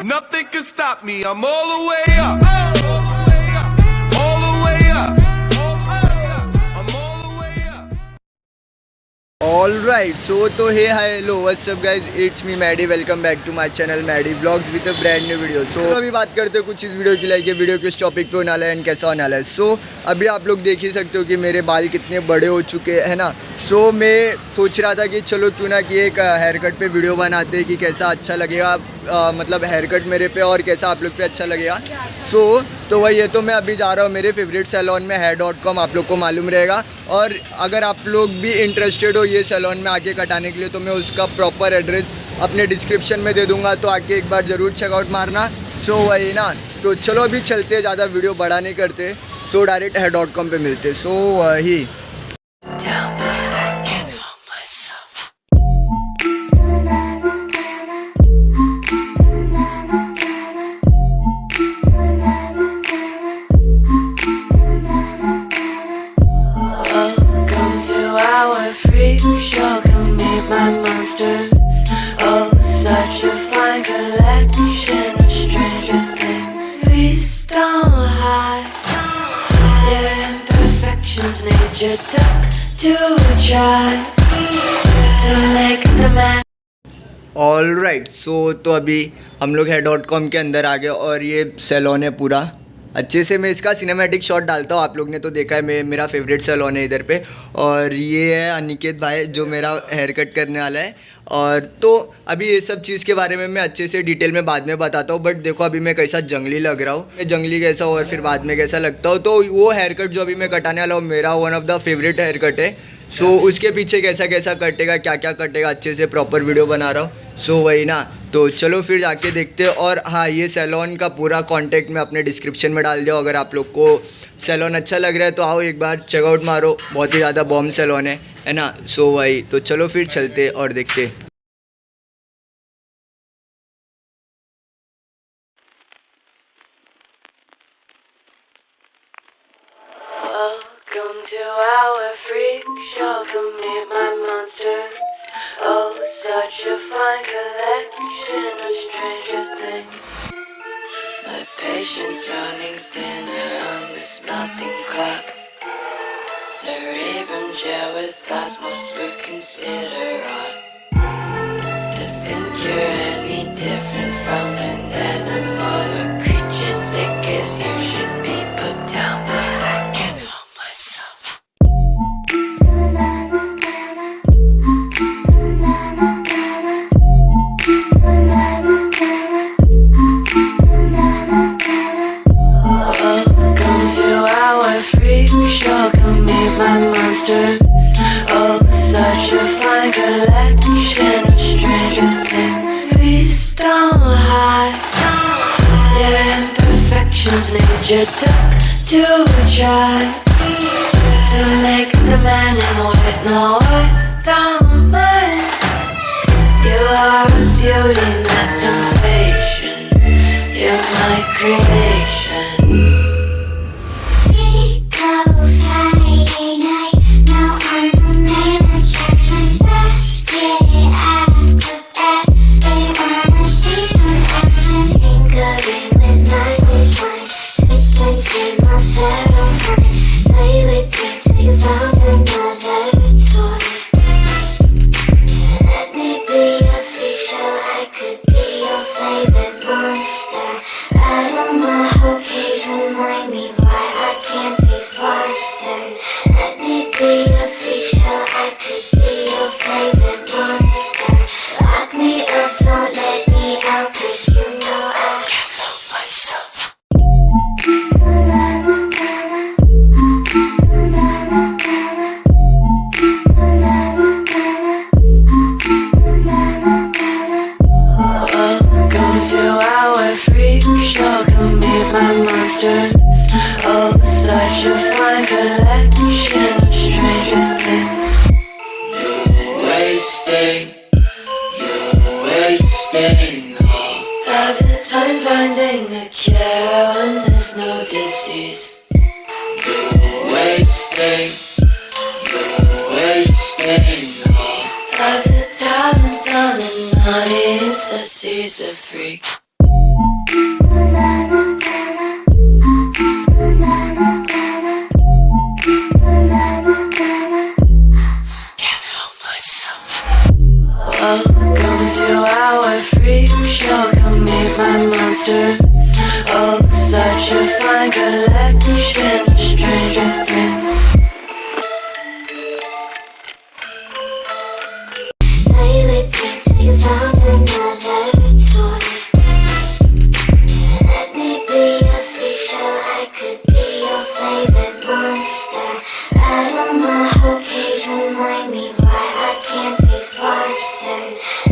Nothing can stop me. I'm all the way up. All the way up. I'm all the way up. Alright, so hey, hi, hello, what's up guys, it's me Maddy, welcome back to my channel MaddyVlogs with a brand new video. So अभी बात करते हैं कुछ इस video की, like ये video किस topic पे होने वाला है एंड कैसा होने वाला है. सो अभी आप लोग देख ही सकते हो कि मेरे बाल कितने बड़े हो चुके हैं ना. सो मैं सोच रहा था कि चलो क्यों ना कि एक हेयर कट पे वीडियो बनाते हैं कि कैसा अच्छा लगेगा, मतलब हेयर कट मेरे पे और कैसा आप लोग पे अच्छा लगेगा. तो वही है, तो मैं अभी जा रहा हूँ मेरे फेवरेट सैलून में hair.com, आप लोग को मालूम रहेगा. और अगर आप लोग भी इंटरेस्टेड हो ये सैलून में आके कटाने के लिए तो मैं उसका प्रॉपर एड्रेस अपने डिस्क्रिप्शन में दे दूँगा, तो आके एक बार ज़रूर चेकआउट मारना. सो वही ना, तो चलो अभी चलते, ज़्यादा वीडियो बड़ा नहीं करते. सो डायरेक्ट hair.com पे मिलते. सो वही Show can meet my monsters. Oh, such a fine collection of stranger things. Please don't hide their imperfections. Nature took to try to make the man. Alright, so तो अभी हम लोग hair.com के अंदर आ गए और ये सैलून है पूरा. अच्छे से मैं इसका सिनेमैटिक शॉट डालता हूँ, आप लोग ने तो देखा है, मेरा फेवरेट सैलून है इधर पे. और ये है अनिकेत भाई जो मेरा हेयर कट करने वाला है. और तो अभी ये सब चीज़ के बारे में मैं अच्छे से डिटेल में बाद में बताता हूँ. बट देखो अभी मैं कैसा जंगली लग रहा हूँ, मैं जंगली कैसा हूँ और फिर बाद में कैसा लगता हूँ. तो वो हेयर कट जो अभी मैं कटाने वाला हूँ मेरा one of the favourite haircut है. सो उसके पीछे कैसा कैसा कटेगा, क्या क्या कटेगा, अच्छे से प्रॉपर वीडियो बना रहा हूँ. सो वही ना, तो चलो फिर जाके देखते हैं. और हाँ, ये सैलून का पूरा कॉन्टैक्ट मैं अपने डिस्क्रिप्शन में डाल दिया. अगर आप लोग को सैलून अच्छा लग रहा है तो आओ एक बार चेकआउट मारो, बहुत ही ज़्यादा बॉम्ब सैलून है ना. सो वही, तो चलो फिर चलते और देखते. Welcome to our freak show, come meet my monsters. Oh, such a fine collection of stranger things. My patience running thinner on this melting clock. Cerebrum gel with thoughts most would consider odd. To think you're any different from an animal or creature sick as you should be put down, but I can't help myself. Welcome to our freak show, come meet my monsters. Oh, such a fine collection of stranger things. Please don't hide their imperfections. Nature took to try to make the man in white. No, I don't mind. You are a beauty, not temptation. You're my creation. Friday night, now I'm the main attraction. Let's get it out of bed. They wanna see some action. Tinkering with my design, twisting through my pheromone. Play with me till you found another toy. Let me be your freak show, I could be your favorite monster. Out of my whole cage, remind me why I can't be faster. Let me be your freak show, I could be your favorite monster. Lock me up, don't let me out, 'cause you know I can't help myself. Welcome to our freak show, come meet my monsters. Oh, such a fine collection of stranger things. You're wasting of your time finding a cure when there's no disease. You're wasting of your talent on an audience that sees a freak. freak show, come meet my monsters. Oh, such a fine collection of stranger things. Play with me till you found another toy. Let me be your freak show, I could be your favorite monster. Rattle my whole cage, remind me why I can't be faster.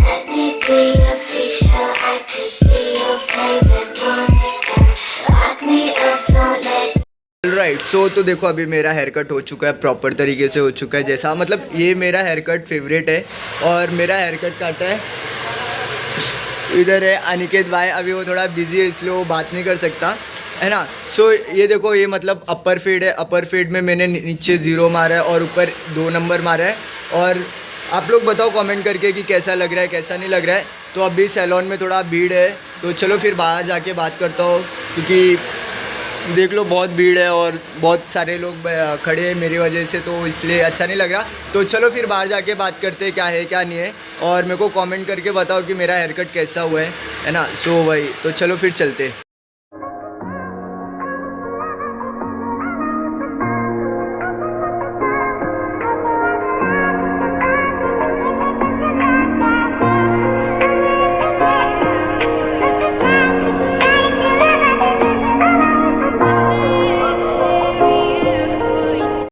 Let me be your freak show, I could be your favorite monster. Lock me up, don't let right so तो देखो अभी मेरा hair cut हो चुका है, proper तरीके से हो चुका है, जैसा मतलब ये मेरा हेयर कट फेवरेट है। और मेरा हेयर कट काटा है इधर है अनिकेत भाई, अभी वो थोड़ा बिजी है इसलिए वो बात नहीं कर सकता है ना। सो ये देखो ये मतलब अपर फेड है, अपर फेड में मैंने नीचे 0 मारा है और ऊपर 2 नंबर मारा है। और आप लोग बताओ कमेंट करके कि कैसा लग रहा है कैसा नहीं लग रहा है। तो अभी सैलून में थोड़ा भीड़ है तो चलो फिर बाहर जाके बात करता हूँ, क्योंकि देख लो बहुत भीड़ है और बहुत सारे लोग खड़े हैं मेरी वजह से, तो इसलिए अच्छा नहीं लग रहा। तो चलो फिर बाहर जाके बात करते हैं क्या है क्या नहीं है, और मेरे को कमेंट करके बताओ कि मेरा हेयर कट कैसा हुआ है ना। सो वही तो चलो फिर चलते हैं।